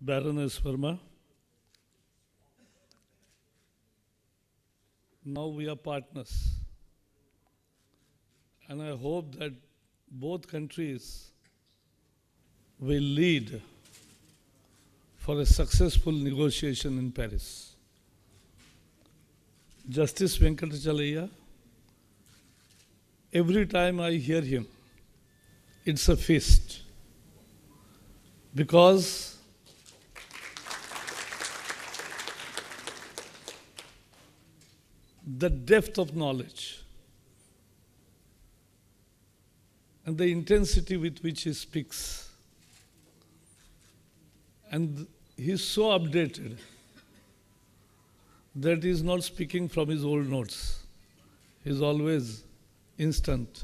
Baroness Verma. Now we are partners. And I hope that both countries will lead for a successful negotiation in Paris. Justice Venkatachalaya, every time I hear him, it's a feast. Because the depth of knowledge and the intensity with which he speaks, and he is so updated that he is not speaking from his old notes. He is always instant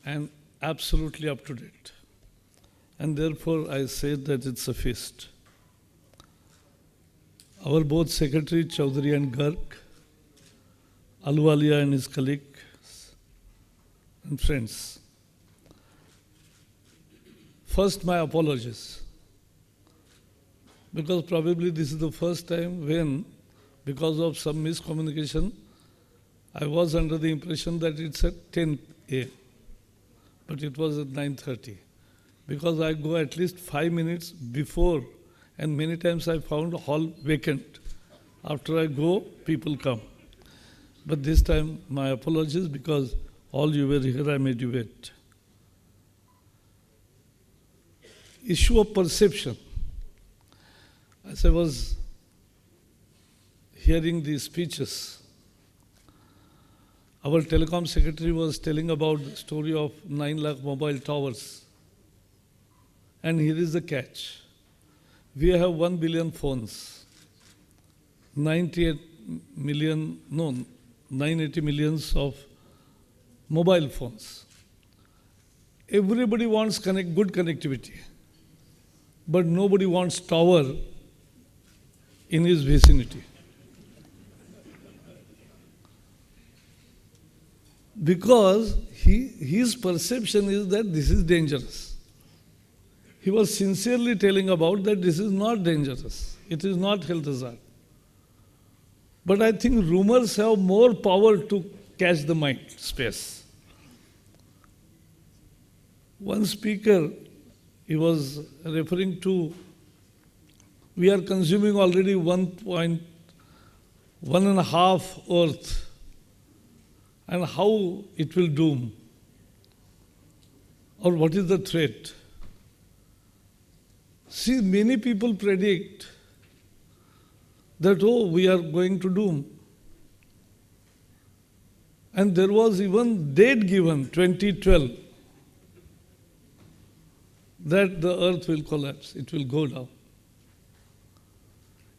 and absolutely up to date. And therefore I say that it's a feast. Our both Secretary Chaudhary and Garg, Ahluwalia and his colleagues and friends. First, my apologies, because probably this is the first time when, because of some miscommunication, I was under the impression that it's at 10 a.m., but it was at 9:30. Because I go at least 5 minutes before, and many times I found hall vacant. After I go, people come. But this time, my apologies, because all you were here, I made you wait. Issue of perception. As I was hearing these speeches, our telecom secretary was telling about the story of 9 lakh mobile towers. And here is the catch. We have 1 billion phones, 980 millions of mobile phones. Everybody wants good connectivity, but nobody wants tower in his vicinity. Because his perception is that this is dangerous. He was sincerely telling about that this is not dangerous. It is not health hazard. But I think rumors have more power to catch the mind space. One speaker, he was referring to, we are consuming already 1.5 Earth, and how it will doom, or what is the threat. See, many people predict that, oh, we are going to doom. And there was even date given, 2012, that the earth will collapse, it will go down.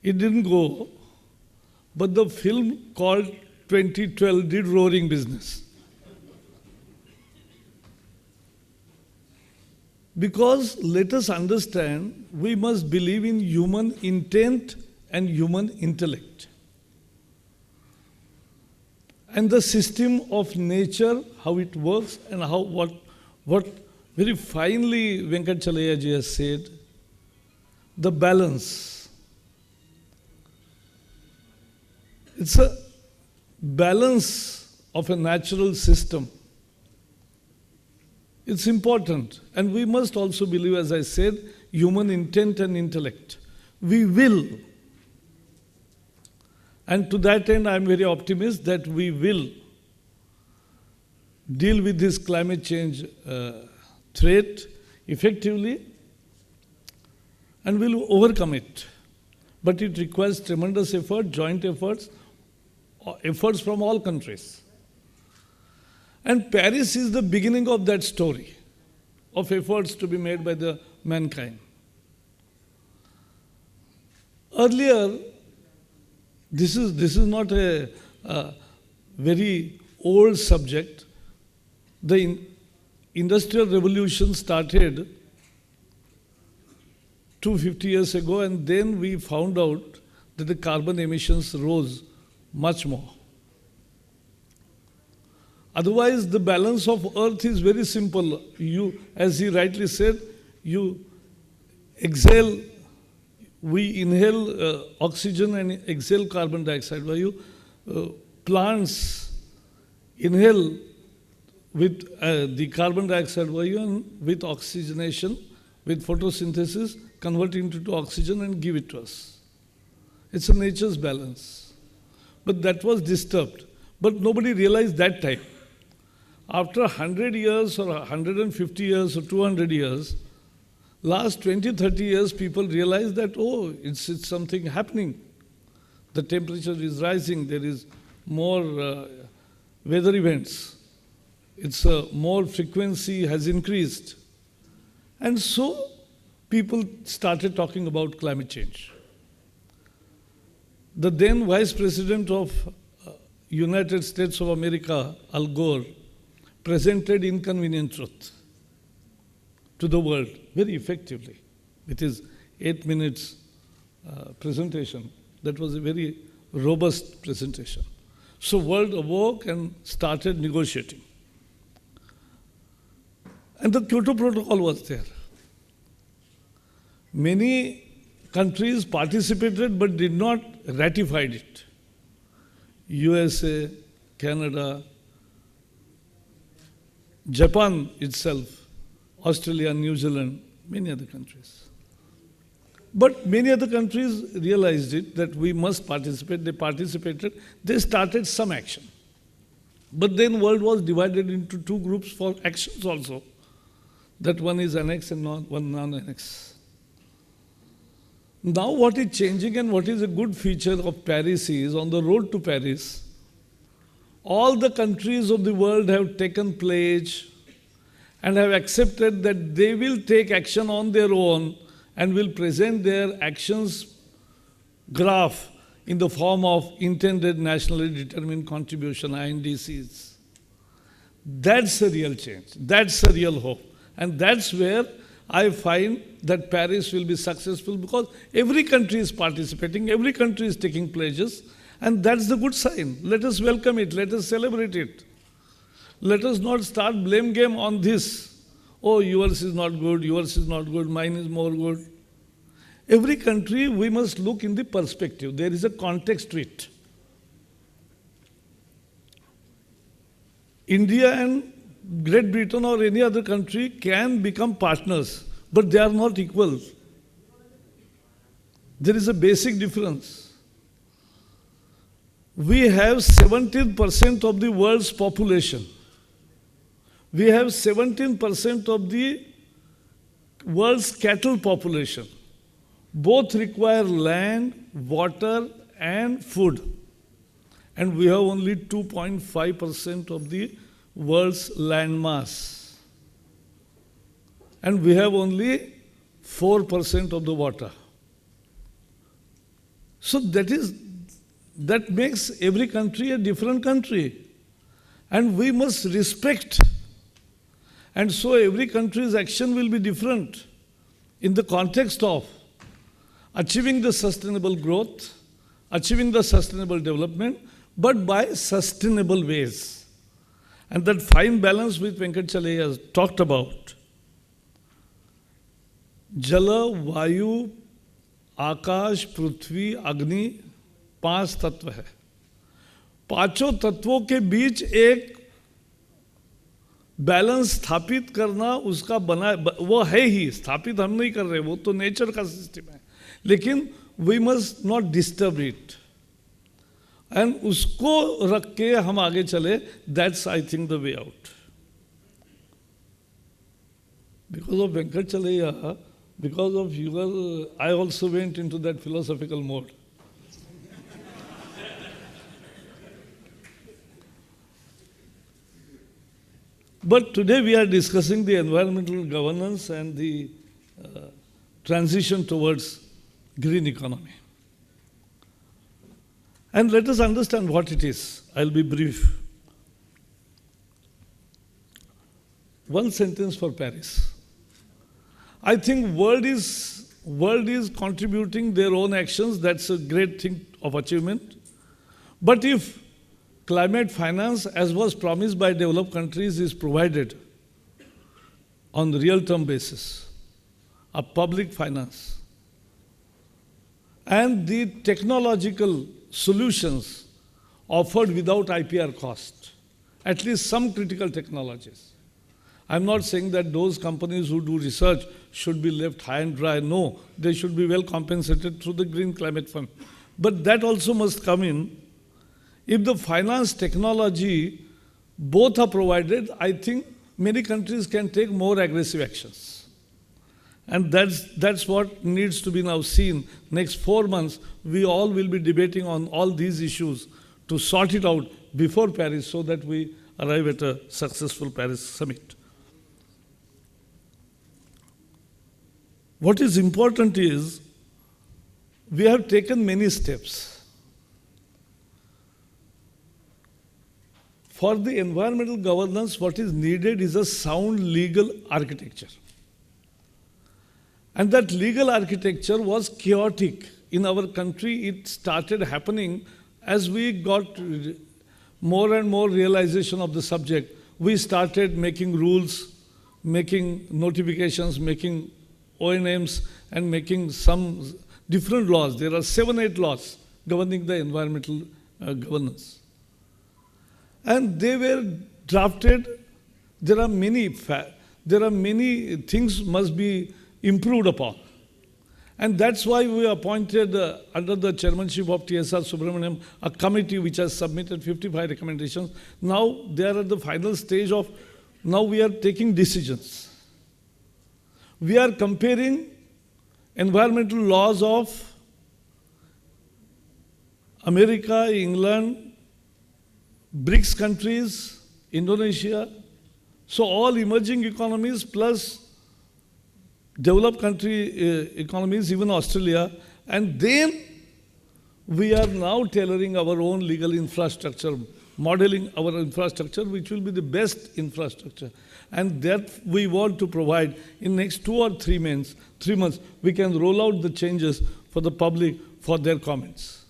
It didn't go, but the film called 2012 did roaring business. Because let us understand, we must believe in human intent and human intellect. And the system of nature, how it works, and how what very finely Venkatachalaya ji has said, the balance. It's a balance of a natural system. It's important. And we must also believe, as I said, human intent and intellect. We will. And to that end, I'm very optimistic that we will deal with this climate change threat effectively, and we'll overcome it. But it requires tremendous effort, joint efforts, efforts from all countries. And Paris is the beginning of that story, of efforts to be made by the mankind. Earlier, this is not a very old subject. The Industrial Revolution started 250 years ago, and then we found out that the carbon emissions rose much more. Otherwise, the balance of earth is very simple. You, as he rightly said, you exhale we inhale oxygen and exhale carbon dioxide. Plants inhale with the carbon dioxide and with oxygenation, with photosynthesis, convert it into oxygen and give it to us. It's a nature's balance. But that was disturbed. But nobody realized that time. After 100 years or 150 years or 200 years, last 20, 30 years, people realized that, oh, it's something happening. The temperature is rising, there is more weather events. It's more frequency has increased. And so people started talking about climate change. The then Vice President of United States of America, Al Gore, presented inconvenient truth to the world very effectively with his 8 minutes presentation. That was a very robust presentation. So world awoke and started negotiating. And the Kyoto Protocol was there. Many countries participated but did not ratify it. USA, Canada, Japan itself, Australia, New Zealand, many other countries. But many other countries realized it, that we must participate. They participated. They started some action. But then world was divided into two groups for actions also. That one is annex and one non-annex. Now what is changing and what is a good feature of Paris is, on the road to Paris, all the countries of the world have taken pledge and have accepted that they will take action on their own and will present their actions graph in the form of intended nationally determined contribution, INDCs. That's a real change. That's a real hope. And that's where I find that Paris will be successful, because every country is participating, every country is taking pledges, and that's the good sign. Let us welcome it, let us celebrate it. Let us not start blame game on this. Oh, yours is not good, yours is not good, mine is more good. Every country, we must look in the perspective. There is a context to it. India and Great Britain or any other country can become partners, but they are not equal. There is a basic difference. We have 17% of the world's population. We have 17% of the world's cattle population. Both require land, water, and food. And we have only 2.5% of the world's land mass. And we have only 4% of the water. So that makes every country a different country. And we must respect. And so every country's action will be different in the context of achieving the sustainable growth, achieving the sustainable development, but by sustainable ways. And that fine balance which Venkat Chalai has talked about. Jala, Vayu, Akash, Prithvi, Agni, 5 तत्व है. पांचों तत्वों के बीच एक balance स्थापित करना, उसका बना, वो है ही, स्थापित हम नहीं कर रहे, वो तो नेचर का सिस्टम है. लेकिन we must not disturb it. And उसको रख के हम आगे चले. That's I think the way out. Because of Venkatachaliah, because of your, I also went into that philosophical mode. But today we are discussing the environmental governance and the transition towards green economy. And let us understand what it is. I'll be brief. One sentence for Paris. I think world is contributing their own actions. That's a great thing of achievement. But if climate finance, as was promised by developed countries, is provided on the real-term basis, a public finance, and the technological solutions offered without IPR cost, at least some critical technologies. I'm not saying that those companies who do research should be left high and dry. No, they should be well compensated through the Green Climate Fund. But that also must come in. If the finance technology both are provided, I think many countries can take more aggressive actions. And that's what needs to be now seen. Next 4 months, we all will be debating on all these issues to sort it out before Paris so that we arrive at a successful Paris summit. What is important is we have taken many steps. For the environmental governance, what is needed is a sound legal architecture. And that legal architecture was chaotic. In our country, it started happening as we got more and more realization of the subject. We started making rules, making notifications, making ONMs, and making some different laws. There are 7, 8 laws governing the environmental governance. And they were drafted. There are many things must be improved upon. And that's why we appointed, under the chairmanship of TSR Subramaniam, a committee which has submitted 55 recommendations. Now they are at the final stage of, now we are taking decisions. We are comparing environmental laws of America, England, BRICS countries, Indonesia, so all emerging economies plus developed country economies, even Australia, and then we are now tailoring our own legal infrastructure, modeling our infrastructure, which will be the best infrastructure. And that we want to provide in next 2 or 3 months, we can roll out the changes for the public for their comments.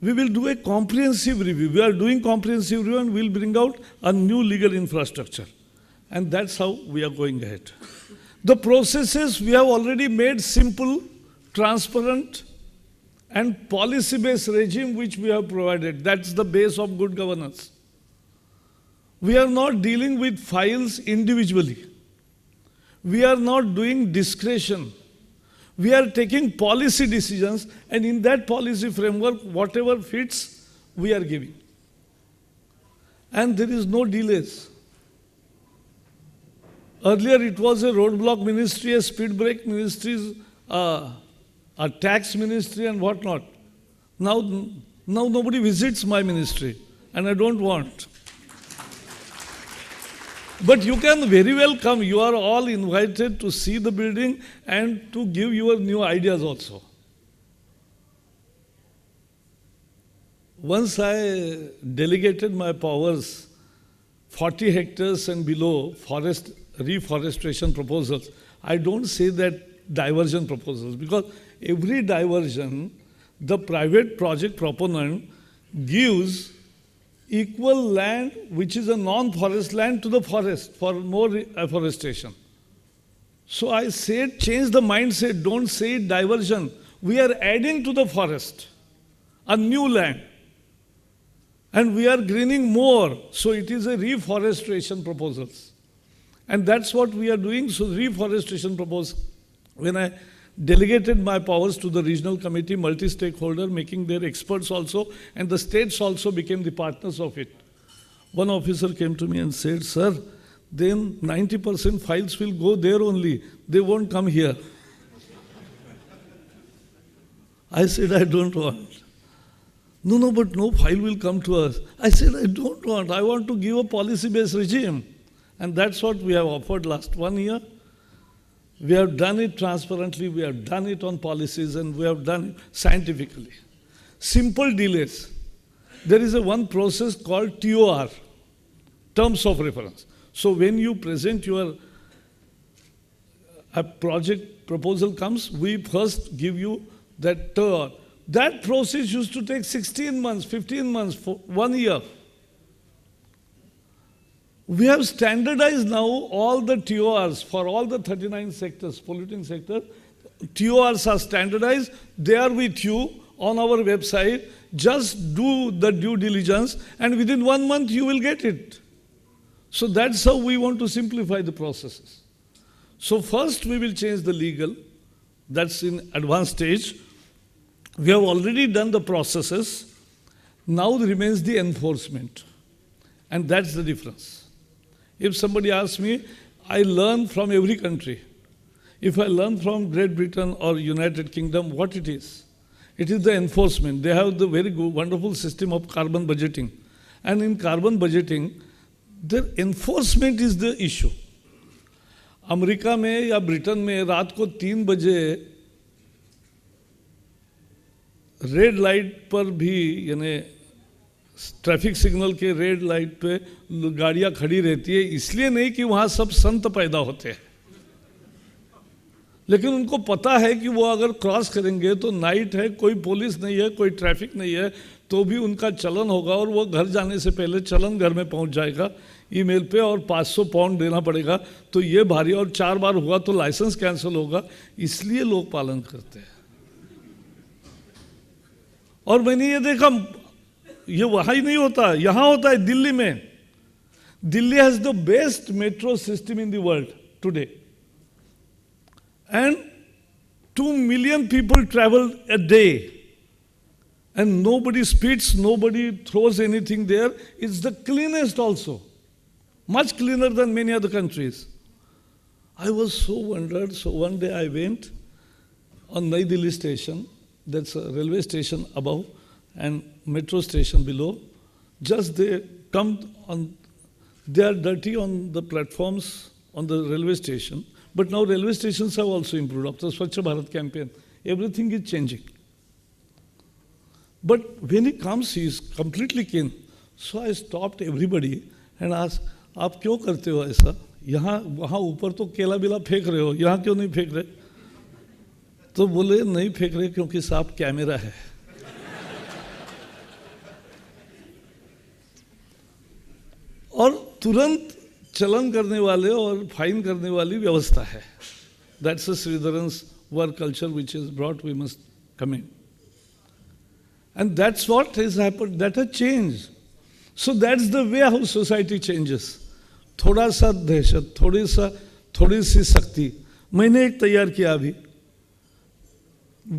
We will do a comprehensive review. We are doing comprehensive review and we'll bring out a new legal infrastructure. And that's how we are going ahead. The processes we have already made simple, transparent, and policy-based regime which we have provided. That's the base of good governance. We are not dealing with files individually. We are not doing discretion. We are taking policy decisions, and in that policy framework, whatever fits, we are giving. And there is no delays. Earlier it was a roadblock ministry, a speed brake ministry, a tax ministry and whatnot. Now nobody visits my ministry, and I don't want. But you can very well come. You are all invited to see the building and to give your new ideas also. Once I delegated my powers, 40 hectares and below forest reforestation proposals. I don't say that diversion proposals, because every diversion, the private project proponent gives equal land, which is a non-forest land, to the forest for more afforestation. So I said, change the mindset, don't say diversion. We are adding to the forest a new land. And we are greening more. So it is a reforestation proposals. And that's what we are doing. So reforestation proposal. When I delegated my powers to the regional committee, multi-stakeholder, making their experts also, and the states also became the partners of it. One officer came to me and said, sir, then 90% files will go there only. They won't come here. I said, I don't want. No, but no file will come to us. I said, I don't want. I want to give a policy-based regime. And that's what we have offered last 1 year. We have done it transparently, we have done it on policies, and we have done it scientifically. Simple delays. There is one process called TOR, Terms of Reference. So when you present a project proposal comes, we first give you that TOR. That process used to take 16 months, 15 months, for 1 year. We have standardized now all the TORs for all the 39 sectors, polluting sectors, TORs are standardized. They are with you on our website. Just do the due diligence, and within 1 month you will get it. So that's how we want to simplify the processes. So first we will change the legal. That's in advanced stage. We have already done the processes. Now remains the enforcement. And that's the difference. If somebody asks me, I learn from every country. If I learn from Great Britain or United Kingdom, what it is? It is the enforcement. They have the very good, wonderful system of carbon budgeting. And in carbon budgeting, the enforcement is the issue. America में या Britain में रात को 3 बजे red light पर भी यानी traffic signal के रेड लाइट पे गाड़ियां खड़ी रहती है, इसलिए नहीं कि वहाँ सब संत पैदा होते हैं, लेकिन उनको पता है कि वो अगर क्रॉस करेंगे तो नाइट है, कोई पुलिस नहीं है, कोई ट्रैफिक नहीं है, तो भी उनका चलन होगा और वो घर जाने से पहले चलन घर में पहुंच जाएगा ईमेल पे, और 500 पाउंड देना पड़ेगा, तो ये भारी, और 4 बार हुआ तो लाइसेंस कैंसिल होगा, इसलिए लोग पालन करते हैं। और मैंने ये देखा, ये वहाँ ही नहीं होता, यहाँ होता है दिल्ली में। Delhi has the best metro system in the world today, and 2 million people travel a day, and nobody spits, nobody throws anything there. It's the cleanest also, much cleaner than many other countries. I was so wondered. So one day I went on Nai Delhi station, that's a railway station above and metro station below. Just they come on, they are dirty on the platforms on the railway station. But now railway stations have also improved. After Swachh Bharat campaign, everything is changing. But when he comes, he is completely clean. So I stopped everybody and asked, आप क्यों करते हो ऐसा? यहाँ वहाँ ऊपर तो केला बिला फेंक रहे हो, यहाँ क्यों नहीं फेंक रहे? तो बोले नहीं फेंक रहे क्योंकि साफ कैमरा है। और तुरंत चलन करने वाले और फाइन करने वाली व्यवस्था है। That's a Sridharan's work culture which is brought, we must come in. And that's what has happened, that has changed. So that's the way how society changes. थोड़ा सा दहशत, थोड़ी सी सख्ती। मैंने एक तैयार किया अभी।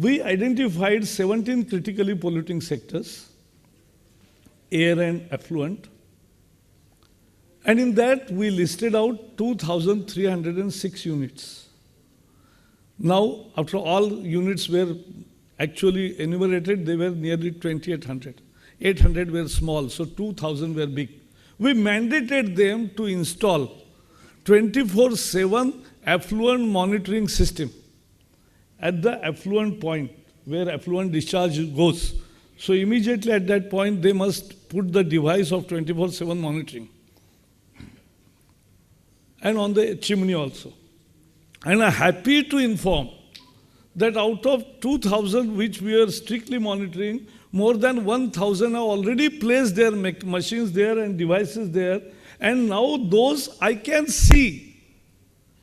We identified 17 critically polluting sectors, air and effluent. And in that, we listed out 2,306 units. Now, after all units were actually enumerated, they were nearly 2,800. 800 were small, so 2,000 were big. We mandated them to install 24/7 effluent monitoring system at the effluent point where effluent discharge goes. So immediately at that point, they must put the device of 24/7 monitoring. And on the chimney also. And I'm happy to inform that out of 2,000 which we are strictly monitoring, more than 1,000 have already placed their machines there and devices there. And now those I can see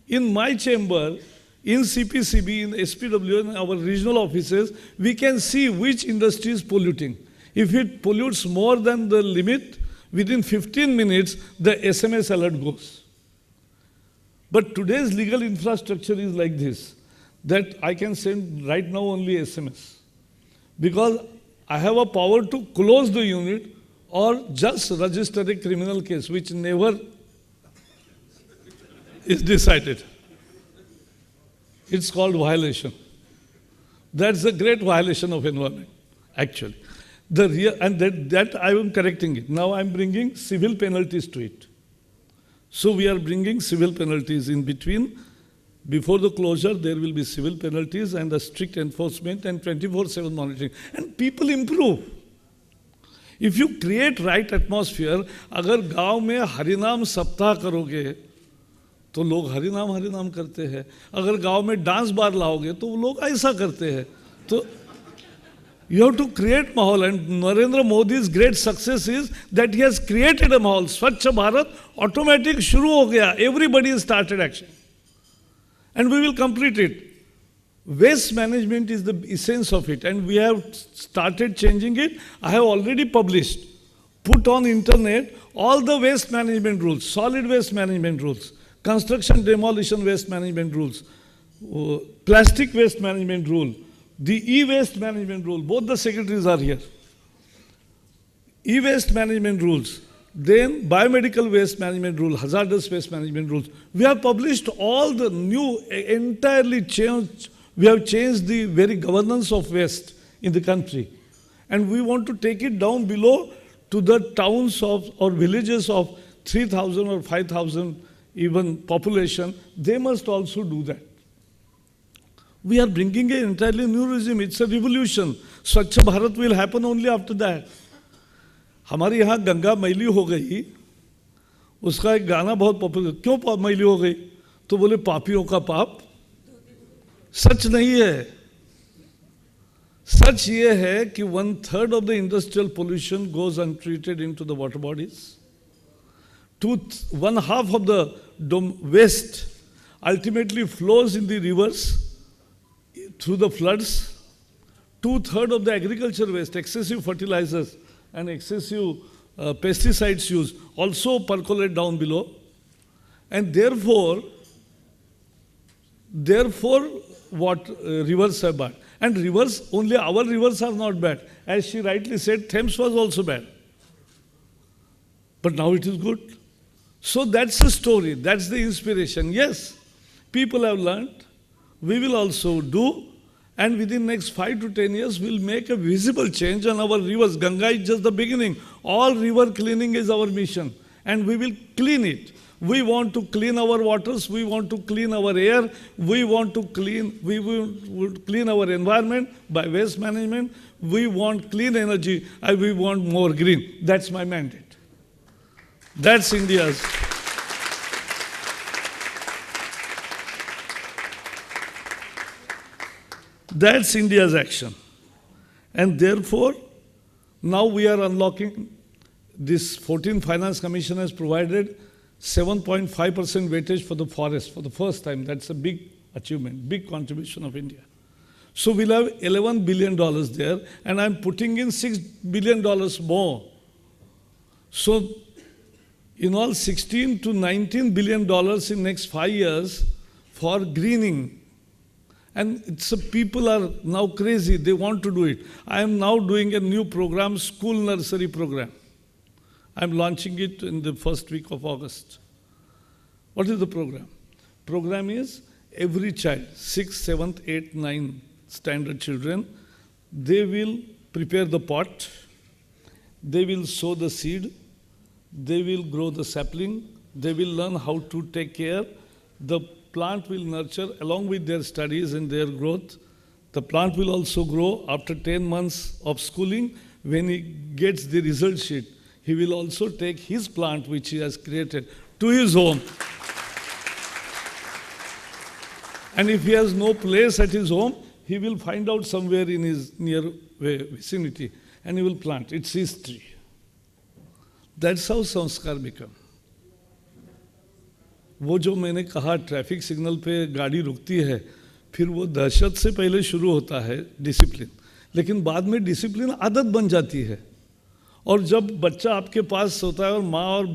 in my chamber, in CPCB, in SPW, in our regional offices, we can see which industry is polluting. If it pollutes more than the limit, within 15 minutes, the SMS alert goes. But today's legal infrastructure is like this, that I can send right now only SMS. Because I have a power to close the unit or just register a criminal case, which never is decided. It's called violation. That's a great violation of environment, actually. That I am correcting it. Now I'm bringing civil penalties to it. So we are bringing civil penalties in between. Before the closure, there will be civil penalties and a strict enforcement and 24/7 monitoring. And people improve. If you create right atmosphere, अगर गांव में हरिनाम सप्ताह करोगे, तो लोग हरिनाम करते हैं। अगर गांव में डांस बार लाओगे, तो वो लोग ऐसा करते हैं। तो you have to create mahal, and Narendra Modi's great success is that he has created a mahal. Swachh Bharat, automatic shuru ho gaya. Everybody started action. And we will complete it. Waste management is the essence of it, and we have started changing it. I have already published, put on internet all the waste management rules, solid waste management rules, construction demolition waste management rules, plastic waste management rule, the e-waste management rule. Both the secretaries are here. E-waste management rules, then biomedical waste management rule, hazardous waste management rules. We have published all the new, entirely changed. We have changed the very governance of waste in the country. And we want to take it down below to the towns of or villages of 3,000 or 5,000 even population. They must also do that. We are bringing an entirely new regime. It's a revolution. Swachh Bharat will happen only after that. हमारे यहाँ गंगा मैली हो गई, उसका एक गाना बहुत popular, क्यों मैली हो गई? तो बोले पापियों का पाप। सच नहीं है। सच ये है कि 1/3 of the industrial pollution goes untreated into the water bodies. 1/2 of the waste ultimately flows in the rivers through the floods. 2/3 of the agriculture waste, excessive fertilizers and excessive pesticides used, also percolate down below. And therefore, what rivers are bad. And rivers, only our rivers are not bad. As she rightly said, Thames was also bad. But now it is good. So that's the story, that's the inspiration. Yes, people have learned, we will also do, and within next 5 to 10 years, we'll make a visible change on our rivers. Ganga is just the beginning. All river cleaning is our mission, and we will clean it. We want to clean our waters, we want to clean our air, we will clean our environment by waste management, we want clean energy, and we want more green. That's my mandate. That's India's. That's India's action. And therefore, now we are unlocking, this 14th Finance Commission has provided 7.5% weightage for the forest for the first time. That's a big achievement, big contribution of India. So we'll have $11 billion there, and I'm putting in $6 billion more. So in all, $16 to $19 billion in next 5 years for greening. And people are now crazy, they want to do it. I am now doing a new program, school nursery program. I'm launching it in the first week of August. What is the program? Program is every child, 6th, 7th, 8th, 9th standard children, they will prepare the pot, they will sow the seed, they will grow the sapling, they will learn how to take care. The plant will nurture along with their studies and their growth. The plant will also grow after 10 months of schooling. When he gets the result sheet, he will also take his plant which he has created to his home. And if he has no place at his home, he will find out somewhere in his near vicinity and he will plant. It's history. That's how sanskar become. वो जो मैंने कहा traffic signal पे गाड़ी रुकती है, फिर वो दहशत से पहले शुरू होता है डिसिप्लिन, लेकिन बाद में डिसिप्लिन आदत बन जाती है. और जब बच्चा आपके पास होता है और माँ और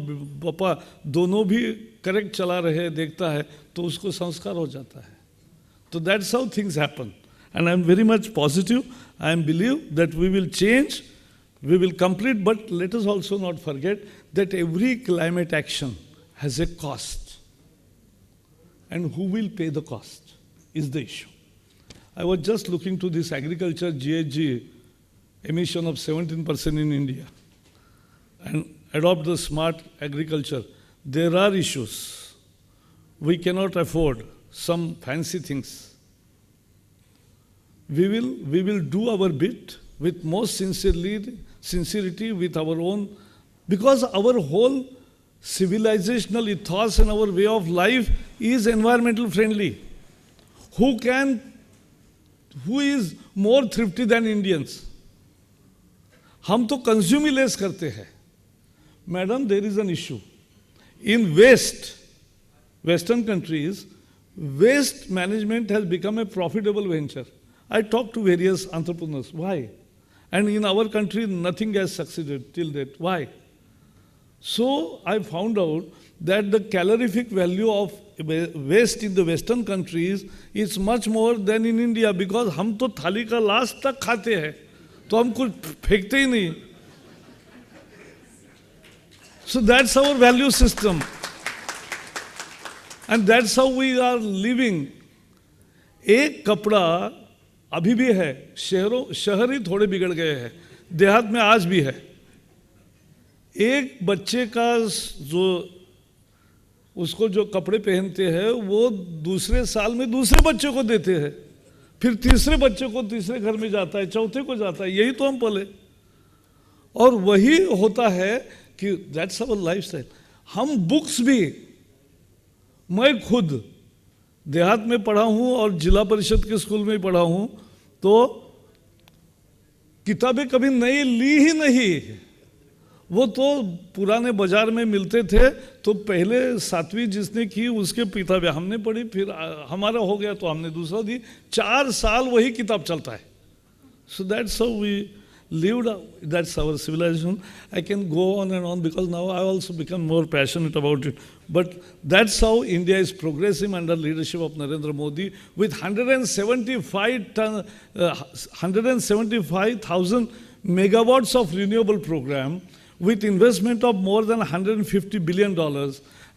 पापा दोनों भी करेक्ट चला रहे हैं, देखता है, तो उसको संस्कार हो जाता है. तो that's how things happen. And I am very much positive. I am believe that we will change, we will complete, but let us also not forget that every climate action has a cost. And who will pay the cost is the issue. I was just looking to this agriculture GHG emission of 17% in India and adopt the smart agriculture. There are issues. We cannot afford some fancy things. We will do our bit with most sincerity with our own, because our whole civilizational ethos and our way of life is environmental friendly. Who is more thrifty than Indians? हम तो consume ही less करते हैं. Madam, there is an issue. In Western countries, waste management has become a profitable venture. I talked to various entrepreneurs. Why? And in our country, nothing has succeeded till date. Why? So I found out that the calorific value of waste in the Western countries is much more than in India, because हम तो थाली का last तक खाते हैं, तो हम कुछ फेंकते ही नहीं. So that's our value system. And that's how we are living. एक कपड़ा अभी भी है, शहर ही थोड़े बिगड़ गए हैं, देहात में आज भी है. एक बच्चे का जो उसको जो कपड़े पहनते हैं वो दूसरे साल में दूसरे बच्चे को देते हैं, फिर तीसरे बच्चे को तीसरे घर में जाता है, चौथे को जाता है. यही तो हम पले. और वही होता है कि दैट्स आवर लाइफस्टाइल. हम बुक्स भी, मैं खुद देहात में पढ़ा हूँ और जिला परिषद के स्कूल में पढ़ा हूँ, तो किताबें कभी नई ली ही नहीं. वो तो पुराने बाजार में मिलते थे, तो पहले 7वीं जिसने की उसके किताबें हमने पढ़ी, फिर हमारा हो गया तो हमने दूसरा दी. 4 साल वही किताब चलता है. So that's how we lived, that's our civilization. I can go on and on because now I also become more passionate about it. But that's how India is progressing under leadership of Narendra Modi, with 175,000 megawatts of renewable program, with investment of more than $150 billion,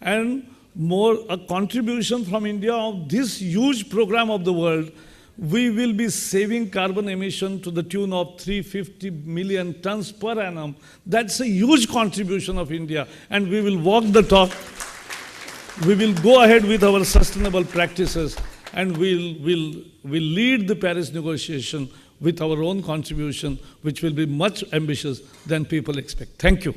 and more a contribution from India of this huge program of the world. We will be saving carbon emission to the tune of 350 million tons per annum. That's a huge contribution of India, and we will walk the talk. We will go ahead with our sustainable practices, and we'll lead the Paris negotiation with our own contribution, which will be much ambitious than people expect. Thank you.